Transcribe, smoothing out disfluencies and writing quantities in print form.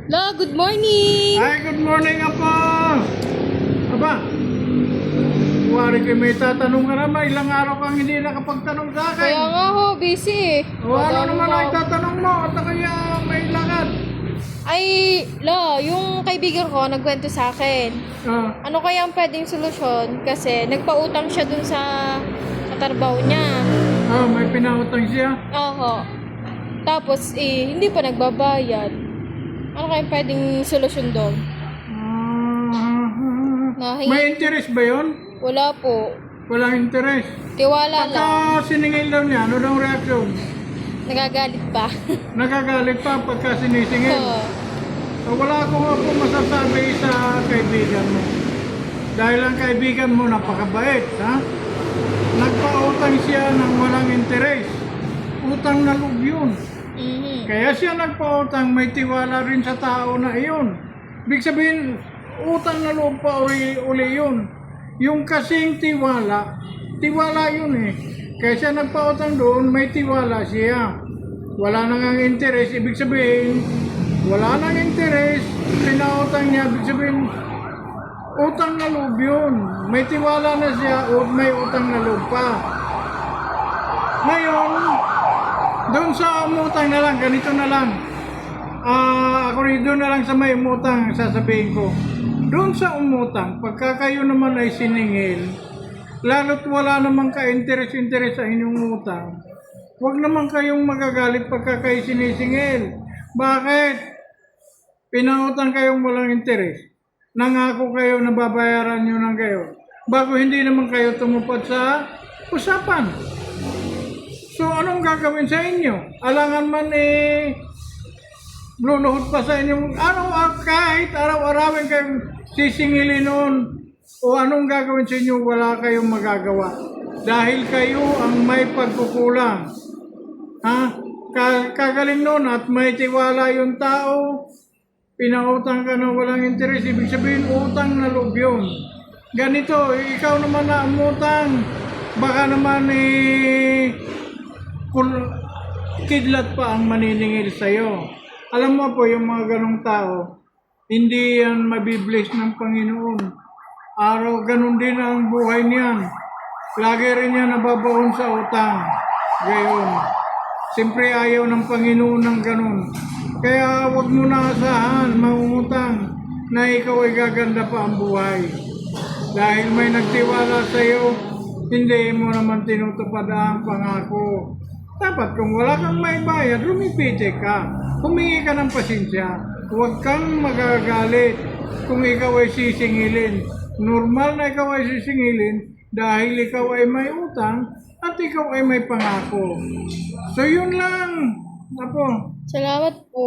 Lo, good morning! Ay, good morning, Apo! Aba, kuwari kayo may tatanong ka naman, ilang araw kang hindi nakapagtanong sa akin. Kaya nga ho, busy eh. O ano Madami naman na. ang itatanong mo at kaya may lakad? Ay, Lo, yung kaibigan ko nagkwento sa akin. Ah, Ano kaya ang pwedeng solusyon? Kasi nagpautang siya dun sa trabaho niya. may pinautang siya. Oho. Tapos, hindi pa nagbabayad. Ano kaya ang pwedeng solusyon doon? May interest ba yun? Wala po. Walang interest. Tiwala lang. Pagka siningil daw niya, ano daw reaksyon? Nagagalit pa. Nagagalit pa pagka sinisingil. Oo. So, wala akong po masasabi sa kaibigan mo. Dahil ang kaibigan mo napakabait, ha? Nagpautang siya ng walang interes. Utang na loob yun. Mhm. Kaya siya nagpautang, may tiwala rin sa tao na iyon. Ibig sabihin, utang na loob pa uli yun. Yung kasing tiwala yun eh. Kaya siya nagpautang doon, may tiwala siya. Wala nang ang interes, ibig sabihin, wala nang interes, pinautang niya, ibig sabihin, utang na loob yun. May tiwala na siya, may utang na loob pa. Ngayon, doon sa umutang na lang, ganito na lang. Ako rin doon na lang sa may umutang, sasabihin ko. Doon sa umutang, pagka kayo naman ay siningil, lalo't wala namang ka-interest sa inyong utang, huwag naman kayong magagalit pagka kayo sinisingil. Bakit? Pinautang kayong walang interes. Nangako kayo na babayaran nyo ng kayo. Bago hindi naman kayo tumupad sa usapan. So, anong gagawin sa inyo? Alangan man luluhod pa sa inyong, kahit araw-arawin kayong sisingilin noon, o anong gagawin sa inyo, wala kayong magagawa. Dahil kayo ang may pagkukulang. Ha? Kagaling noon at may tiwala yung tao, pinautang ka na walang interes, ibig sabihin, utang na loob yun. Ganito, ikaw naman na umutang, baka naman kidlat pa ang maniningil sa'yo. Alam mo po, yung mga ganong tao, hindi yan mabibless ng Panginoon. Araw, ganun din ang buhay niyan. Lagi rin yan nababaon sa utang. Gayon. Siyempre ayaw ng Panginoon ng ganun. Kaya huwag mo na asahan, mangungutang, na ikaw ay gaganda pa ang buhay. Dahil may nagtiwala sa'yo, hindi mo naman tinutupad ang pangako. Dapat kung wala kang may bayad, lumipite ka. Humingi ka ng pasensya. Huwag kang magagalit kung ikaw ay sisingilin. Normal na ikaw ay sisingilin dahil ikaw ay may utang at ikaw ay may pangako. So yun lang. Apo. Salamat po.